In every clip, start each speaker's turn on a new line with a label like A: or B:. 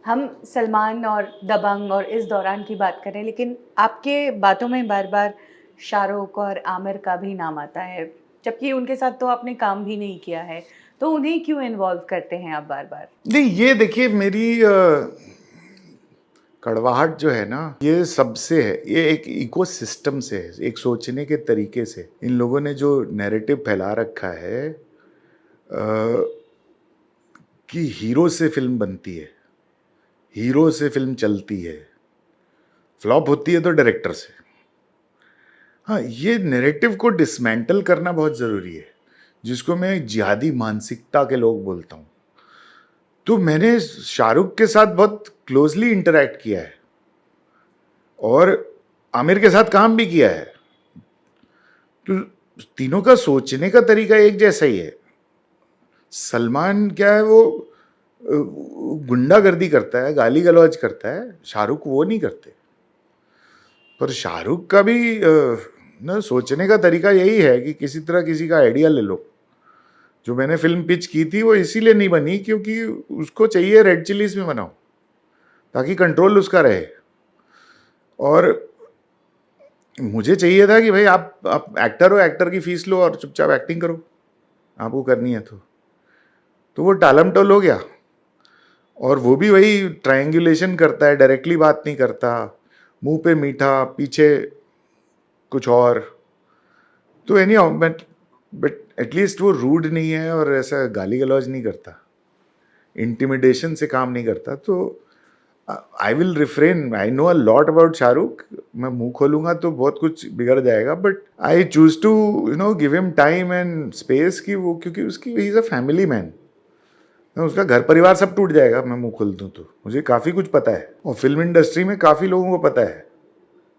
A: हम सलमान और दबंग और इस दौरान की बात करें, लेकिन आपके बातों में बार बार शाहरुख और आमिर का भी नाम आता है, जबकि उनके साथ तो आपने काम भी नहीं किया है, तो उन्हें क्यों इन्वॉल्व करते हैं आप बार बार?
B: नहीं, ये देखिए मेरी कड़वाहट जो है ना, ये सबसे है। ये एक इकोसिस्टम से है, एक सोचने के तरीके से। इन लोगों ने जो नैरेटिव फैला रखा है कि हीरो से फिल्म बनती है, हीरो से फिल्म चलती है, फ्लॉप होती है तो डायरेक्टर से। हाँ, ये नैरेटिव को डिसमेंटल करना बहुत ज़रूरी है, जिसको मैं जिहादी मानसिकता के लोग बोलता हूँ। तो मैंने शाहरुख के साथ बहुत क्लोजली इंटरैक्ट किया है और आमिर के साथ काम भी किया है। तो तीनों का सोचने का तरीका एक जैसा ही है। सलमान क्या है, वो गुंडागर्दी करता है, गाली गलौज करता है। शाहरुख वो नहीं करते। पर शाहरुख का भी ना सोचने का तरीका यही है कि किसी तरह किसी का आइडिया ले लो। जो मैंने फिल्म पिच की थी वो इसीलिए नहीं बनी क्योंकि उसको चाहिए रेड चिलीज में बनाओ, ताकि कंट्रोल उसका रहे। और मुझे चाहिए था कि भाई आप एक्टर हो, एक्टर की फीस लो और चुपचाप एक्टिंग करो, आपको करनी है तो वो टालम टोल हो गया। और वो भी वही ट्रायंगुलेशन करता है, डायरेक्टली बात नहीं करता, मुंह पे मीठा, पीछे कुछ और। तो एनी बट एटलीस्ट वो रूड नहीं है और ऐसा गाली गलौज नहीं करता, इंटिमिडेशन से काम नहीं करता। तो I will refrain. I know a lot about Shahrukh. मैं मुंह खोलूंगा तो बहुत कुछ बिगड़ जाएगा, but I choose to give him time and space कि वो, क्योंकि उसकी ही इज अ फैमिली मैन। उसका घर परिवार सब टूट जाएगा मैं मुंह खोल दूं तो। मुझे काफ़ी कुछ पता है और फिल्म इंडस्ट्री में काफ़ी लोगों को पता है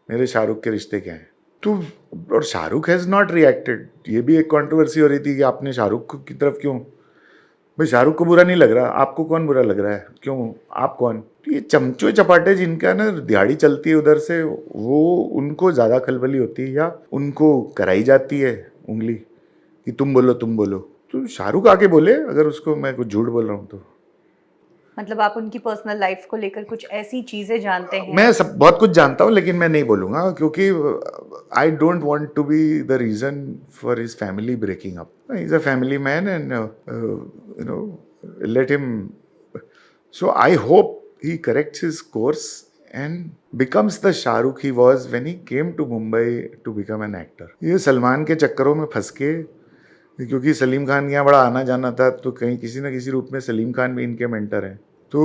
B: मेरे शाहरुख के रिश्ते क्या हैं। तो और शाहरुख हैज़ नॉट रिएक्टेड। ये भी एक कंट्रोवर्सी हो रही थी कि आपने शाहरुख की तरफ क्यों। भाई शाहरुख को बुरा नहीं लग रहा, आपको कौन बुरा लग रहा है? क्यों, आप कौन? ये चमचो चपाटे जिनका ना दिहाड़ी चलती है उधर से, वो उनको ज़्यादा खलबली होती है या उनको कराई जाती है उंगली कि तुम बोलो तुम बोलो। तो शाहरुख आके बोले अगर उसको मैं कुछ झूठ बोल रहा हूँ तो।
A: मतलब आप उनकी पर्सनल लाइफ को लेकर कुछ ऐसी चीजें जानते
B: मैं
A: हैं?
B: सब बहुत कुछ जानता हूँ लेकिन मैं नहीं बोलूँगा क्योंकि I don't want to be the reason for his family breaking up. He is a family man and let him. So I hope he corrects his course and becomes the Shahrukh he was when he came to Mumbai to become an actor. ये सलमान के चक्करों में फंस के, क्योंकि सलीम खान यहाँ बड़ा आना जाना था तो कहीं किसी ना किसी रूप में सलीम खान भी इनके मेंटर हैं। तो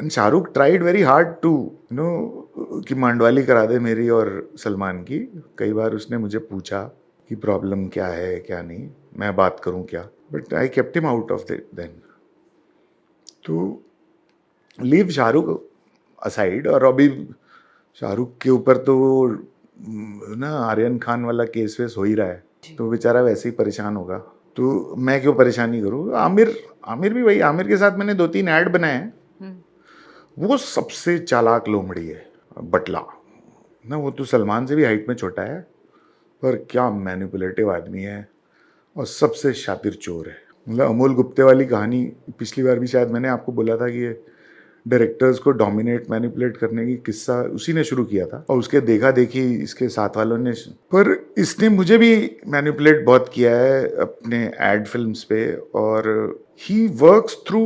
B: Shahrukh tried very hard to कि मांडवाली करा दे मेरी और सलमान की। कई बार उसने मुझे पूछा कि प्रॉब्लम क्या है क्या नहीं, मैं बात करूं क्या, but I kept him out of then. तो लीव शाहरुख असाइड। और अभी शाहरुख के ऊपर तो ना आर्यन खान वाला केस वेस हो ही रहा है, तो बेचारा वैसे ही परेशान होगा। तो मैं क्यों परेशानी करूँ? आमिर आमिर भी वही, आमिर के साथ मैंने 2-3 ऐड बनाए हैं। वो सबसे चालाक लोमड़ी है, बटला ना। वो तो सलमान से भी हाइट में छोटा है, पर क्या मैनिपुलेटिव आदमी है और सबसे शातिर चोर है। मतलब अमोल गुप्ते वाली कहानी पिछली बार भी शायद मैंने आपको बोला था कि ये डायरेक्टर्स को डोमिनेट मैनिपुलेट करने की किस्सा उसी ने शुरू किया था और उसके देखा देखी इसके साथ वालों ने। पर इसने मुझे भी मैनिपुलेट बहुत किया है अपने एड फिल्म्स पे। और he works through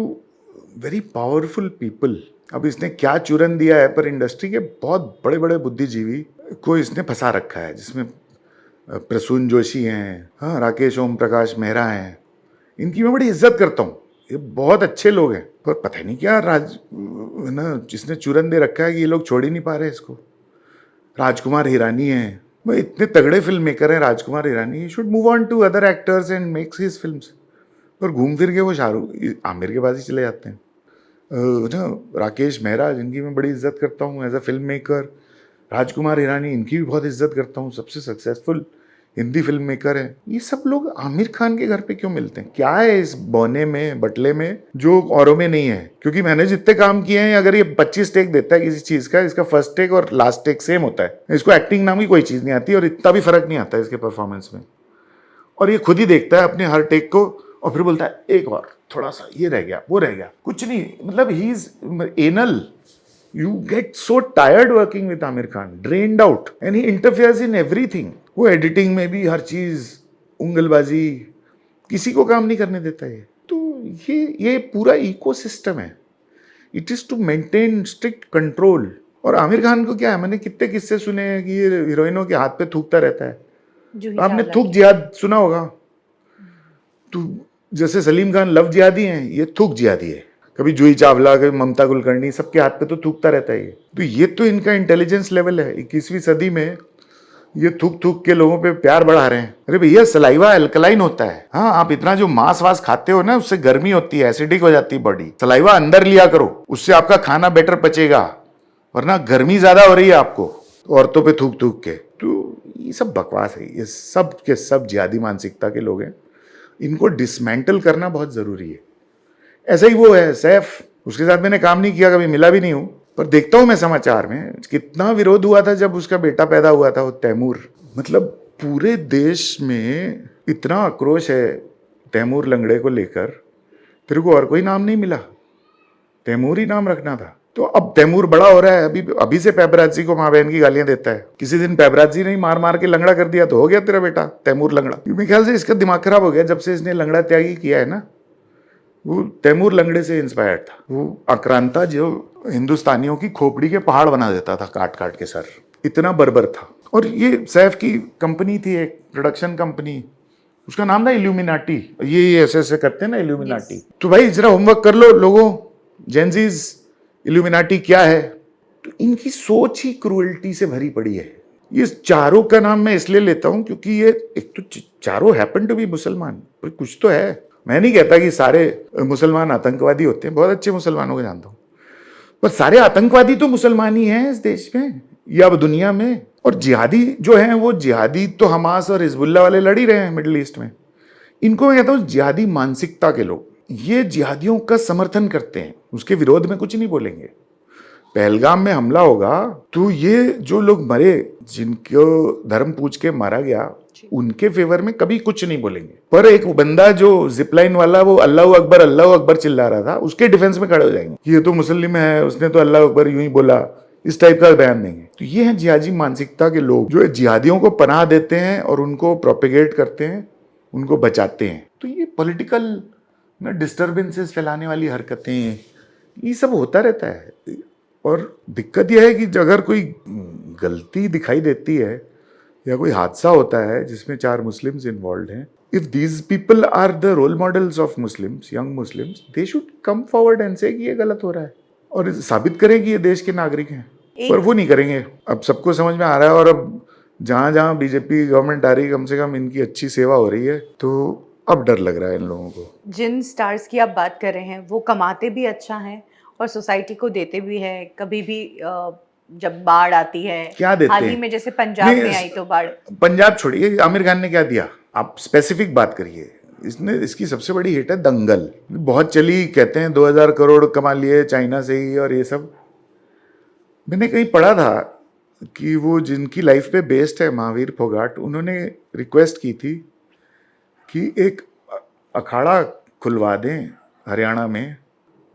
B: very powerful people. अब इसने क्या चूरन दिया है, पर इंडस्ट्री के बहुत बड़े बड़े बुद्धिजीवी को इसने फंसा रखा है, जिसमें प्रसून जोशी हैं, हाँ, राकेश ओम प्रकाश मेहरा हैं। इनकी मैं बड़ी इज्जत करता हूँ, ये बहुत अच्छे लोग हैं। पर पता नहीं क्या ना जिसने चूरन दे रखा है कि ये लोग छोड़ ही नहीं पा रहे इसको। राजकुमार हिरानी है, भाई इतने तगड़े फिल्म मेकर हैं Rajkumar Hirani. He should move on to other actors and makes his films. पर घूम फिर के वो शाहरुख आमिर के पास ही चले जाते हैं। ना राकेश मेहरा जिनकी मैं बड़ी इज्जत करता हूँ as a film maker, Rajkumar Hirani इनकी भी बहुत इज्जत करता हूँ, सबसे सक्सेसफुल हिंदी फिल्म मेकर हैं। ये सब लोग आमिर खान के घर पे क्यों मिलते हैं? क्या है इस बौने में, बटले में, जो औरों में नहीं है? क्योंकि मैंने जितने काम किए हैं, अगर ये 25 टेक देता है किसी चीज़ का, इसका फर्स्ट टेक और लास्ट टेक सेम होता है। इसको एक्टिंग नाम की कोई चीज़ नहीं आती और इतना भी फर्क नहीं आता है इसके परफॉर्मेंस में। और ये खुद ही देखता है अपने हर टेक को और फिर बोलता है एक और। थोड़ा सा ये रह गया, वो रह गया, कुछ नहीं, मतलब he is anal. You get so tired working with Amir Khan, drained out, and he interferes in everything. वो एडिटिंग में भी हर चीज, उंगलबाजी, किसी को काम नहीं करने देता है. तो ये पूरा इकोसिस्टम है. It is to maintain strict control. और आमिर खान को क्या है, मैंने कितने किस्से सुने हैं कि ये हीरोइनों के हाथ पे थूकता रहता है. आपने थूक जिहाद सुना होगा. तो जैसे सलीम खान लव जिहादी हैं, ये थूक जिहादी है. कभी जूही चावला, कभी ममता कुलकर्णी, सबके हाथ पे तो थूकता रहता है ये. तो ये तो इनका इंटेलिजेंस लेवल है. 21वीं सदी में ये थूक थूक के लोगों पे प्यार बढ़ा रहे हैं. अरे भैया, सलाइवा अल्कलाइन होता है. हाँ, आप इतना जो मांस वास खाते हो ना, उससे गर्मी होती है, एसिडिक हो जाती है बॉडी. सलाइवा अंदर लिया करो, उससे आपका खाना बेटर पचेगा, वरना गर्मी ज्यादा हो रही है आपको औरतों पे थूक थूक के. तो ये सब बकवास है. ये सब के सब जिहादी मानसिकता के लोग हैं. इनको डिसमेंटल करना बहुत जरूरी है. ऐसा ही वो है सैफ, उसके साथ मैंने काम नहीं किया, कभी मिला भी नहीं हूं, पर देखता हूं मैं समाचार में कितना विरोध हुआ था जब उसका बेटा पैदा हुआ था, वो तैमूर. मतलब पूरे देश में इतना आक्रोश है तैमूर लंगड़े को लेकर. तेरे को और कोई नाम नहीं मिला, तैमूर ही नाम रखना था. तो अब तैमूर बड़ा हो रहा है, अभी से पेपराजी को माँ बहन की गालियां देता है. किसी दिन पेपराजी ने मार मार के लंगड़ा कर दिया तो हो गया तेरा बेटा तैमूर लंगड़ा. मेरे ख्याल से इसका दिमाग खराब हो गया जब से इसने लंगड़ा त्यागी किया है ना. वो तैमूर लंगड़े से इंस्पायर्ड था. वो आक्रांता जो हिंदुस्तानियों की खोपड़ी के पहाड़ बना देता था काट काट के सर, इतना बर्बर था. और ये सैफ की कंपनी थी, एक प्रोडक्शन कंपनी, उसका नाम था इल्यूमिनाटी. ये ऐसे ऐसे करते हैं ना इल्यूमिनाटी. तो भाई जरा होमवर्क कर लो लोगों, जेंजीज, इल्यूमिनाटी क्या है. तो इनकी सोच ही क्रूएल्टी से भरी पड़ी है. ये चारों का नाम मैं इसलिए लेता हूं क्योंकि ये एक तो चारों हैपन टू बी मुसलमान. कुछ तो है. मैं नहीं कहता कि सारे मुसलमान आतंकवादी होते हैं, बहुत अच्छे मुसलमानों को जानता हूं, पर सारे आतंकवादी तो मुसलमान ही हैं इस देश में या अब दुनिया में. और जिहादी जो हैं, वो जिहादी तो हमास और हिजबुल्ला वाले लड़ ही रहे हैं मिडिल ईस्ट में. इनको मैं कहता हूं जिहादी मानसिकता के लोग. ये जिहादियों का समर्थन करते हैं, उसके विरोध में कुछ नहीं बोलेंगे. पहलगाम में हमला होगा तो ये जो लोग मरे, जिनको धर्म पूछ के मारा गया, उनके फेवर में कभी कुछ नहीं बोलेंगे. पर एक बंदा जो जिपलाइन वाला, वो अल्लाह अकबर चिल्ला रहा था, उसके डिफेंस में खड़े हो जाएंगे कि ये तो मुस्लिम है, उसने तो अल्लाह अकबर यूं ही बोला. इस टाइप का बयान देंगे. तो ये हैं जिहादी मानसिकता के लोग जो जिहादियों को पनाह देते हैं और उनको प्रोपेगेट करते हैं, उनको बचाते हैं. तो ये पॉलिटिकल डिस्टर्बेंसेस फैलाने वाली हरकतें, ये सब होता रहता है. और दिक्कत यह है कि अगर कोई गलती दिखाई देती है या कोई हादसा होता है जिसमें 4 मुस्लिम्स इन्वॉल्व हैं, if these people are the role models of Muslims, young Muslims, they should come forward and say कि ये गलत हो रहा है और साबित करें कि ये देश के नागरिक हैं. पर वो नहीं करेंगे. अब सबको समझ में आ रहा है. और अब जहां जहां बीजेपी गवर्नमेंट आ रही है, कम से कम इनकी अच्छी सेवा हो रही है, तो अब डर लग रहा है इन लोगों को.
A: जिन स्टार्स की आप बात कर रहे हैं, वो कमाते भी अच्छा हैं और सोसाइटी को देते भी है. कभी भी जब बाढ़ आती है,
B: क्या देते
A: हाल ही
B: हैं?
A: में जैसे पंजाब में आई तो बाढ़.
B: पंजाब छोड़िए, आमिर खान ने क्या दिया, आप स्पेसिफिक बात करिए. इसकी सबसे बड़ी हिट है दंगल. बहुत चली, कहते हैं 2000 करोड़ कमा लिए चाइना से ही और ये सब. मैंने कहीं पढ़ा था कि वो जिनकी लाइफ पे बेस्ड है, महावीर फोगाट, उन्होंने रिक्वेस्ट की थी कि एक अखाड़ा खुलवा दें हरियाणा में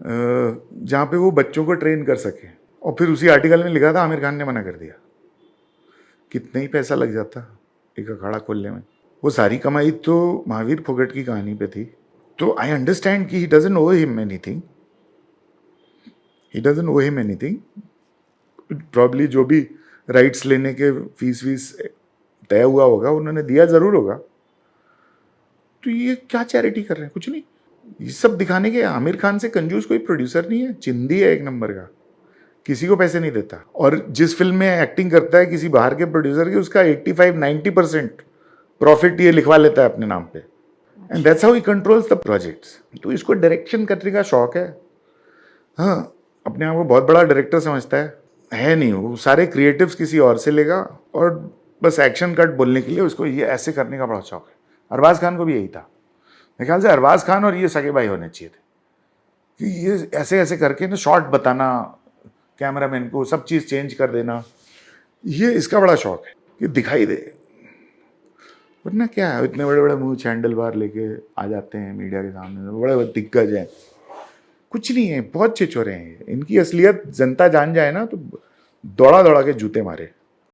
B: जहाँ पे वो बच्चों को ट्रेन कर सके. और फिर उसी आर्टिकल में लिखा था आमिर खान ने मना कर दिया. कितना ही पैसा लग जाता एक अखाड़ा खोलने में. वो सारी कमाई तो महावीर फोगाट की कहानी पे थी. तो आई अंडरस्टैंड कि he doesn't owe him anything. Probably जो भी राइट्स लेने के फीस तय हुआ होगा, उन्होंने दिया जरूर होगा. तो ये क्या चैरिटी कर रहे हैं, कुछ नहीं. ये सब दिखाने के. आमिर खान से कंजूस कोई प्रोड्यूसर नहीं है, चिंदी है एक नंबर का, किसी को पैसे नहीं देता. और जिस फिल्म में एक्टिंग करता है किसी बाहर के प्रोड्यूसर की, उसका 85-90% प्रॉफिट ये लिखवा लेता है अपने नाम पे. And that's how he controls the projects. तो इसको डायरेक्शन करने का शौक है. हाँ, अपने आप को बहुत बड़ा डायरेक्टर समझता है नहीं. वो सारे क्रिएटिव्स किसी और से लेगा और बस एक्शन कट बोलने के लिए उसको ये ऐसे करने का बहुत शौक है. अरबाज खान को भी यही था. मेरे ख्याल से अरबाज खान और ये सगे भाई होने चाहिए थे कि ये ऐसे ऐसे करके ना शॉट बताना कैमरामैन को, सब चीज़ चेंज कर देना. ये इसका बड़ा शौक है कि दिखाई दे. वरना क्या है, इतने बड़े बड़े मुंह हैंडल बार लेके आ जाते हैं मीडिया के सामने, बड़े बड़े दिग्गज हैं, कुछ नहीं है, बहुत छिछोरे हैं। इनकी असलियत जनता जान जाए ना तो दौड़ा दौड़ा के जूते मारे।